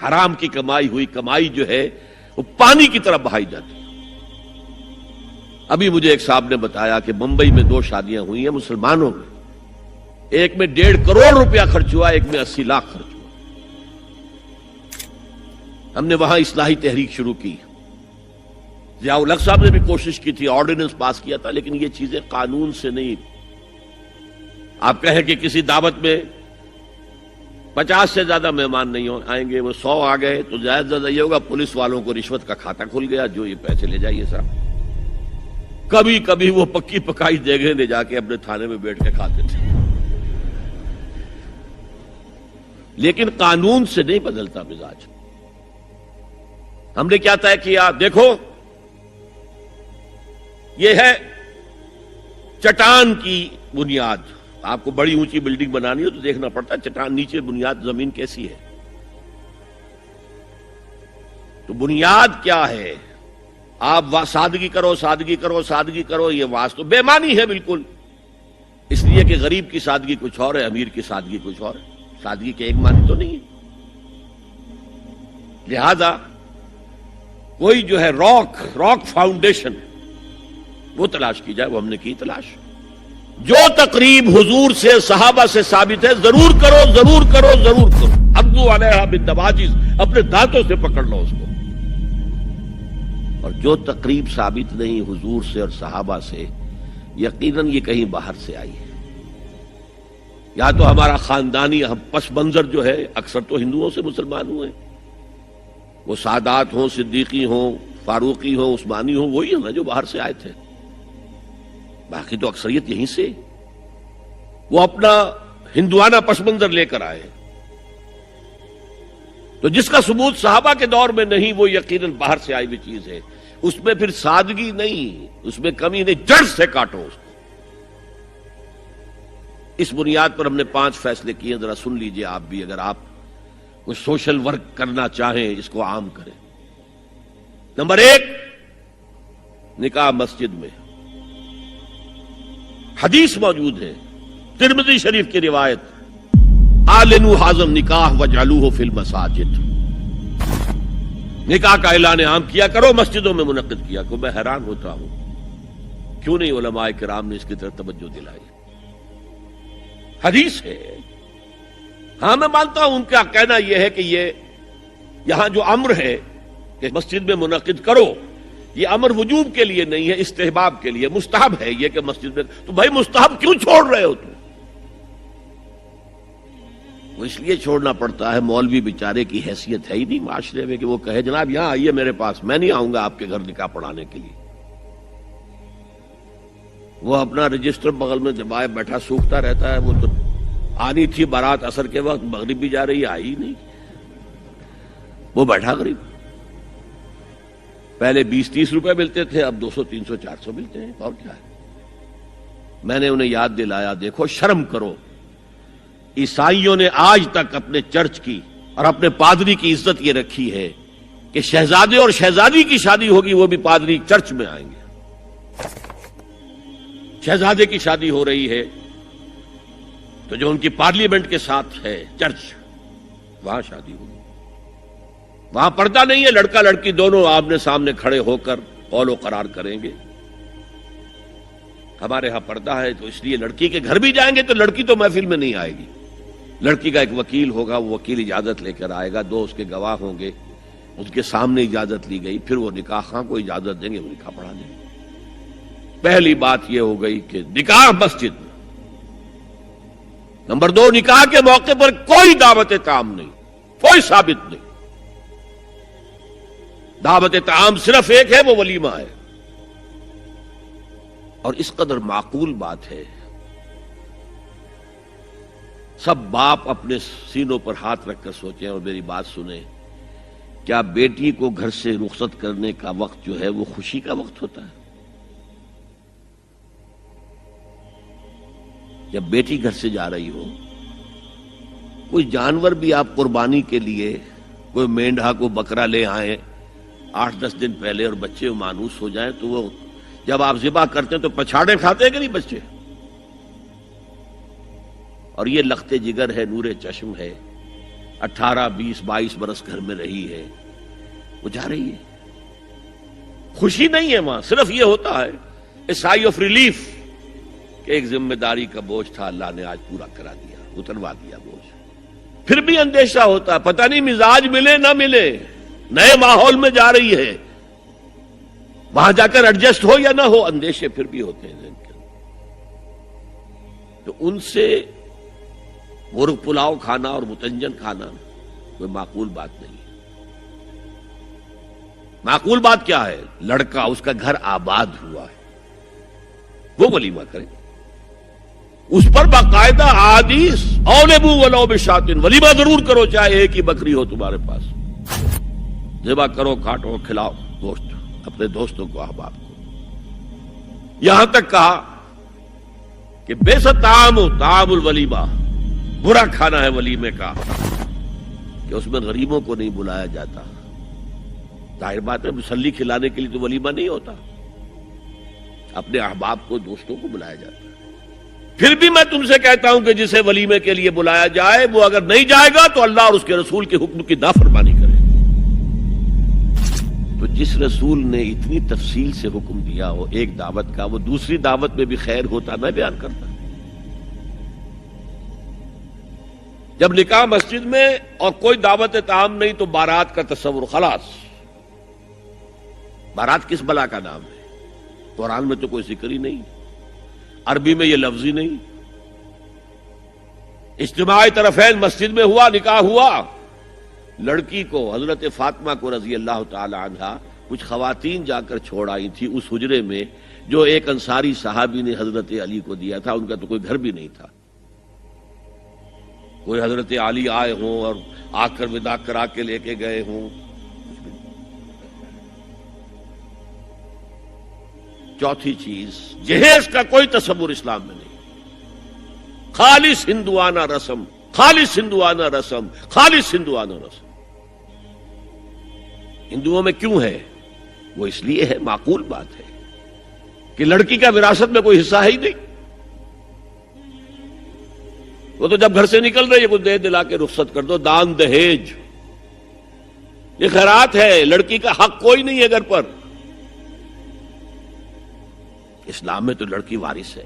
حرام کی کمائی ہوئی کمائی جو ہے وہ پانی کی طرح بہائی جاتی ہے۔ ابھی مجھے ایک صاحب نے بتایا کہ ممبئی میں 2 شادیاں ہوئی ہیں مسلمانوں میں، ایک میں 1.5 کروڑ روپیہ خرچ ہوا، ایک میں 80 لاکھ خرچ ہوا۔ ہم نے وہاں اصلاحی تحریک شروع کی، ضیاء الحق صاحب نے بھی کوشش کی تھی، آرڈیننس پاس کیا تھا، لیکن یہ چیزیں قانون سے نہیں۔ آپ کہیں کہ کسی دعوت میں 50 سے زیادہ مہمان نہیں آئیں گے، وہ 100 آ گئے تو زیادہ زیادہ یہ ہوگا پولیس والوں کو رشوت کا کھاتا کھل گیا، جو یہ پیسے لے جائیے صاحب۔ کبھی کبھی وہ پکی پکائی جگہ لے جا کے اپنے تھانے میں بیٹھ کے کھاتے تھے، لیکن قانون سے نہیں بدلتا مزاج۔ ہم نے کیا طے کیا؟ دیکھو یہ ہے چٹان کی بنیاد۔ آپ کو بڑی اونچی بلڈنگ بنانی ہو تو دیکھنا پڑتا ہے چٹان نیچے بنیاد زمین کیسی ہے۔ تو بنیاد کیا ہے؟ آپ سادگی کرو سادگی کرو سادگی کرو، یہ واسطہ بے معنی ہے بالکل، اس لیے کہ غریب کی سادگی کچھ اور ہے، امیر کی سادگی کچھ اور ہے، سادگی کے ایک معنی تو نہیں ہے۔ لہذا کوئی جو ہے راک فاؤنڈیشن وہ تلاش کی جائے، وہ ہم نے کی تلاش۔ جو تقریب حضور سے صحابہ سے ثابت ہے ضرور کرو ضرور کرو ضرور کرو، عضو علیہا بالنواجذ، اپنے دانتوں سے پکڑ لو اس کو۔ اور جو تقریب ثابت نہیں حضور سے اور صحابہ سے، یقیناً یہ کہیں باہر سے آئی ہے، یا تو ہمارا خاندانی پس منظر جو ہے، اکثر تو ہندوؤں سے مسلمان ہوئے، وہ سادات ہوں، صدیقی ہوں، فاروقی ہوں، عثمانی ہوں، وہی ہیں جو باہر سے آئے تھے، باقی تو اکثریت یہیں سے، وہ اپنا ہندوانہ پس منظر لے کر آئے۔ تو جس کا ثبوت صحابہ کے دور میں نہیں، وہ یقیناً باہر سے آئی ہوئی چیز ہے، اس میں پھر سادگی نہیں، اس میں کمی نہیں، جڑ سے کاٹو اس کو۔ اس بنیاد پر ہم نے 5 فیصلے کیے، ذرا سن لیجئے آپ بھی، اگر آپ کوئی سوشل ورک کرنا چاہیں اس کو عام کریں۔ نمبر 1، نکاح مسجد میں۔ حدیث موجود ہے، ترمذی شریف کی روایت، اعلنوا ھذا النکاح واجعلوہ فی المساجد، نکاح کا اعلان عام کیا کرو، مسجدوں میں منعقد کیا کرو۔ میں حیران ہوتا ہوں کیوں نہیں علماء کرام نے اس کی طرف توجہ دلائی۔ حدیث ہے، ہاں میں مانتا ہوں ان کا کہنا یہ ہے کہ یہ یہاں جو امر ہے کہ مسجد میں منعقد کرو، یہ امر وجوب کے لیے نہیں ہے، استحباب کے لیے، مستحب ہے یہ کہ مسجد میں۔ تو بھائی مستحب کیوں چھوڑ رہے ہو تم؟ وہ اس لیے چھوڑنا پڑتا ہے، مولوی بیچارے کی حیثیت ہے ہی نہیں معاشرے میں کہ وہ کہے جناب یہاں آئیے میرے پاس، میں نہیں آؤں گا آپ کے گھر نکاح پڑھانے کے لیے۔ وہ اپنا رجسٹر بغل میں دبائے بیٹھا سوکھتا رہتا ہے، وہ تو آنی تھی بارات عصر کے وقت، مغرب بھی جا رہی ہے، آئی نہیں، وہ بیٹھا غریب۔ پہلے 20-30 روپے ملتے تھے، اب 200 300 400 ملتے ہیں، اور کیا ہے۔ میں نے انہیں یاد دلایا، دیکھو شرم کرو، عیسائیوں نے آج تک اپنے چرچ کی اور اپنے پادری کی عزت یہ رکھی ہے کہ شہزادے اور شہزادی کی شادی ہوگی وہ بھی پادری چرچ میں آئیں گے۔ شہزادے کی شادی ہو رہی ہے تو جو ان کی پارلیمنٹ کے ساتھ ہے چرچ، وہاں شادی ہوگی، وہاں پردہ نہیں ہے، لڑکا لڑکی دونوں آمنے سامنے کھڑے ہو کر قول و قرار کریں گے۔ ہمارے ہاں پردہ ہے تو اس لیے لڑکی کے گھر بھی جائیں گے تو لڑکی تو محفل میں نہیں آئے گی، لڑکی کا ایک وکیل ہوگا، وہ وکیل اجازت لے کر آئے گا، 2 اس کے گواہ ہوں گے، اس کے سامنے اجازت لی گئی، پھر وہ نکاح خواہ کو اجازت دیں گے، وہ نکاح پڑھا دیں گے۔ پہلی بات یہ ہو گئی کہ نکاح مسجد میں۔ نمبر 2، نکاح کے موقع پر کوئی دعوت طعام نہیں، کوئی ثابت نہیں۔ دعوت طعام صرف ایک ہے، وہ ولیمہ ہے، اور اس قدر معقول بات ہے، سب باپ اپنے سینوں پر ہاتھ رکھ کر سوچیں اور میری بات سنیں، کیا بیٹی کو گھر سے رخصت کرنے کا وقت جو ہے وہ خوشی کا وقت ہوتا ہے؟ جب بیٹی گھر سے جا رہی ہو، کوئی جانور بھی آپ قربانی کے لیے، کوئی مینڈھا کو بکرا لے آئیں 8-10 دن پہلے اور بچے مانوس ہو جائیں تو وہ جب آپ ذبح کرتے ہیں تو پچھاڑے کھاتے ہیں کہ نہیں بچے؟ اور یہ لخت جگر ہے، نور چشم ہے، 18 20 22 برس گھر میں رہی ہے، وہ جا رہی ہے. خوشی نہیں ہے وہاں، صرف یہ ہوتا ہے اے سائی آف ریلیف کہ ایک ذمہ داری کا بوجھ تھا، اللہ نے آج پورا کرا دیا، اتروا دیا بوجھ. پھر بھی اندیشہ ہوتا ہے، پتہ نہیں مزاج ملے نہ ملے، نئے ماحول میں جا رہی ہے، وہاں جا کر ایڈجسٹ ہو یا نہ ہو، اندیشے پھر بھی ہوتے ہیں ذہن کے اندر. تو ان سے مرغ پلاؤ کھانا اور متنجن کھانا کوئی معقول بات نہیں ہے. معقول بات کیا ہے؟ لڑکا، اس کا گھر آباد ہوا ہے، وہ ولیمہ کرے، اس پر باقاعدہ احادیث اولبو ولو بشاتن، ولیمہ ضرور کرو چاہے ایک ہی بکری ہو تمہارے پاس، ذبح کرو، کاٹو، کھلاؤ گوشت اپنے دوستوں کو، احباب کو. یہاں تک کہا کہ بیست طعام الولیمہ، برا کھانا ہے ولیمے کا کہ اس میں غریبوں کو نہیں بلایا جاتا. ظاہر بات ہے مسلی کھلانے کے لیے تو ولیمہ نہیں ہوتا، اپنے احباب کو، دوستوں کو بلایا جاتا ہے. پھر بھی میں تم سے کہتا ہوں کہ جسے ولیمے کے لیے بلایا جائے وہ اگر نہیں جائے گا تو اللہ اور اس کے رسول کے حکم کی نافرمانی کرے. تو جس رسول نے اتنی تفصیل سے حکم دیا ہو ایک دعوت کا، وہ دوسری دعوت میں بھی خیر ہوتا نہ بیان کرتا. جب نکاح مسجد میں اور کوئی دعوت طعام نہیں تو بارات کا تصور، خلاص. بارات کس بلا کا نام ہے؟ قرآن میں تو کوئی ذکر ہی نہیں، عربی میں یہ لفظ ہی نہیں. اجتماعی طرفین مسجد میں ہوا، نکاح ہوا. لڑکی کو، حضرت فاطمہ کو رضی اللہ تعالی عنہا، کچھ خواتین جا کر چھوڑ آئی تھی اس حجرے میں جو ایک انصاری صحابی نے حضرت علی کو دیا تھا. ان کا تو کوئی گھر بھی نہیں تھا. کوئی حضرت علی آئے ہوں اور آ کر ودا کرا کے لے کے گئے ہوں. چوتھی چیز، جہیز کا کوئی تصور اسلام میں نہیں. خالص ہندوانہ رسم، خالص ہندوانہ رسم، خالص ہندوانہ رسم. ہندوؤں میں کیوں ہے؟ وہ اس لیے ہے، معقول بات ہے کہ لڑکی کا وراثت میں کوئی حصہ ہے ہی نہیں. وہ تو جب گھر سے نکل رہی ہے کچھ دے دلا کے رخصت کر دو، دان دہیج، یہ خیرات ہے. لڑکی کا حق کوئی نہیں ہے گھر پر. اسلام میں تو لڑکی وارث ہے.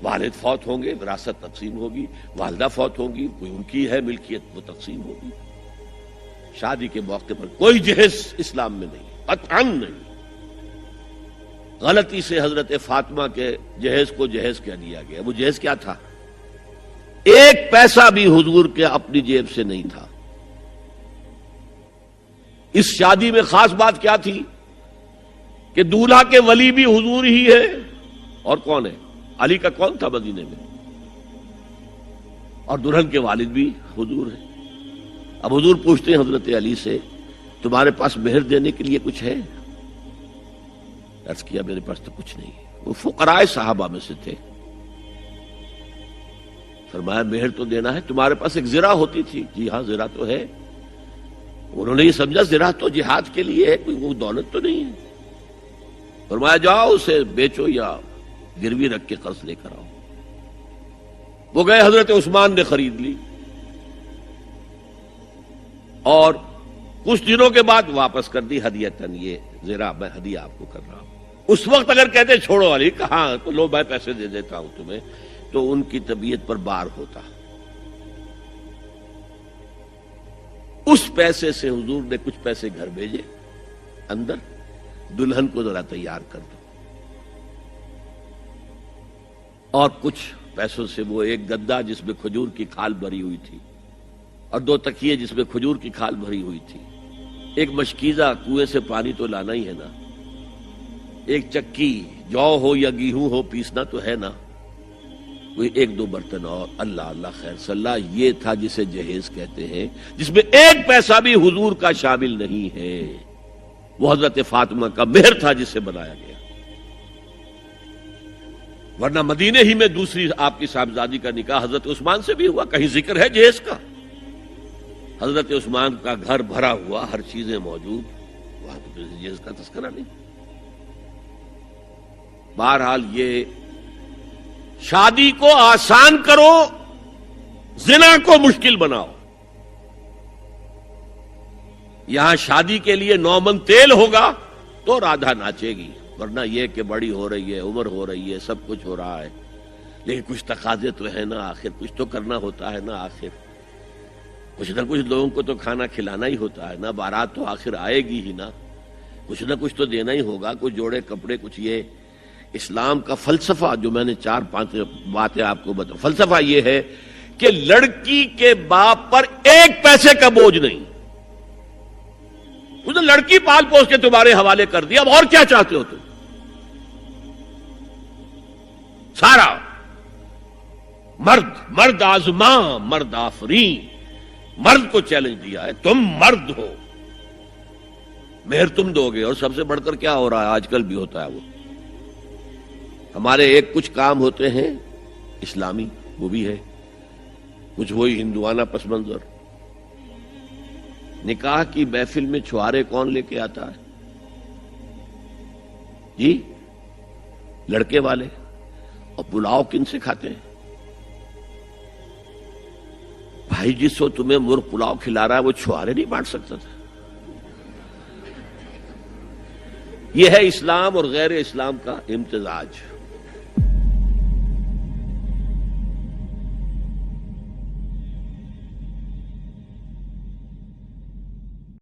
والد فوت ہوں گے، وراثت تقسیم ہوگی. والدہ فوت ہوں گی، کوئی ان کی ہے ملکیت، وہ تقسیم ہوگی. شادی کے موقع پر کوئی جہیز اسلام میں نہیں، قطعاً نہیں. غلطی سے حضرت فاطمہ کے جہیز کو جہیز کہہ دیا گیا. وہ جہیز کیا تھا؟ ایک پیسہ بھی حضور کے اپنی جیب سے نہیں تھا. اس شادی میں خاص بات کیا تھی کہ دولہا کے ولی بھی حضور ہی ہے. اور کون ہے؟ علی کا کون تھا مدینے میں؟ اور دلہن کے والد بھی حضور ہے. اب حضور پوچھتے ہیں حضرت علی سے، تمہارے پاس مہر دینے کے لیے کچھ ہے؟ عرض کیا میرے پاس تو کچھ نہیں. وہ فقراء صحابہ میں سے تھے. فرمایا مہر تو دینا ہے، تمہارے پاس ایک زرہ ہوتی تھی. جی ہاں زرہ تو ہے. انہوں نے یہ سمجھا زرہ تو جہاد کے لیے ہے، کوئی وہ دولت تو نہیں ہے. فرمایا جاؤ اسے بیچو یا گروی رکھ کے قرض لے کر آؤ. وہ گئے، حضرت عثمان نے خرید لی اور کچھ دنوں کے بعد واپس کر دی ہدیتاً. یہ زرہ میں ہدیہ آپ کو کر رہا ہوں. اس وقت اگر کہتے چھوڑو علی، کہاں تو لو میں پیسے دے دیتا ہوں تمہیں، تو ان کی طبیعت پر بار ہوتا. اس پیسے سے حضور نے کچھ پیسے گھر بھیجے اندر، دلہن کو ذرا تیار کر دو. اور کچھ پیسوں سے وہ ایک گدا جس میں کھجور کی کھال بھری ہوئی تھی، اور 2 تکیے جس میں کھجور کی کھال بھری ہوئی تھی، ایک مشکیزہ، کنویں سے پانی تو لانا ہی ہے نا، ایک چکی، جو ہو یا گیہوں ہو پیسنا تو ہے نا، کوئی 1-2 برتن اور. اللہ اللہ خیر صلاح. یہ تھا جسے جہیز کہتے ہیں، جس میں ایک پیسہ بھی حضور کا شامل نہیں ہے. وہ حضرت فاطمہ کا مہر تھا جسے بنایا گیا. ورنہ مدینے ہی میں دوسری آپ کی صاحبزادی کا نکاح حضرت عثمان سے بھی ہوا. کہیں ذکر ہے جہیز کا؟ حضرت عثمان کا گھر بھرا ہوا، ہر چیزیں موجود، وہاں تو جہیز کا تذکرہ نہیں. بہرحال یہ شادی کو آسان کرو، زنا کو مشکل بناؤ. یہاں شادی کے لیے 9 من تیل ہوگا تو رادھا ناچے گی، ورنہ یہ کہ بڑی ہو رہی ہے، عمر ہو رہی ہے، سب کچھ ہو رہا ہے، لیکن کچھ تقاضے تو ہے نا، آخر کچھ تو کرنا ہوتا ہے نا، آخر کچھ نہ کچھ لوگوں کو تو کھانا کھلانا ہی ہوتا ہے نا، بارات تو آخر آئے گی ہی نا، کچھ نہ کچھ تو دینا ہی ہوگا، کچھ جوڑے کپڑے، کچھ یہ اسلام کا فلسفہ جو میں نے 4-5 باتیں آپ کو بتا، فلسفہ یہ ہے کہ لڑکی کے باپ پر 1 پیسے کا بوجھ نہیں، اس نے لڑکی پال پوس کے تمہارے حوالے کر دیا، اب اور کیا چاہتے ہو تم؟ سارا مرد آزماں مرد آفرین، مرد کو چیلنج دیا ہے، تم مرد ہو، مہر تم دو گے، اور سب سے بڑھ کر کیا ہو رہا ہے آج کل بھی ہوتا ہے، وہ ہمارے کچھ کام ہوتے ہیں اسلامی، وہ بھی ہے، کچھ وہی ہندوانہ پس منظر۔ نکاح کی محفل میں چھوارے کون لے کے آتا ہے جی؟ لڑکے والے، اور پلاؤ کن سے کھاتے ہیں؟ بھائی جس کو تمہیں مرغ پلاؤ کھلا رہا ہے وہ چھوارے نہیں بانٹ سکتا تھا؟ یہ ہے اسلام اور غیر اسلام کا امتزاج۔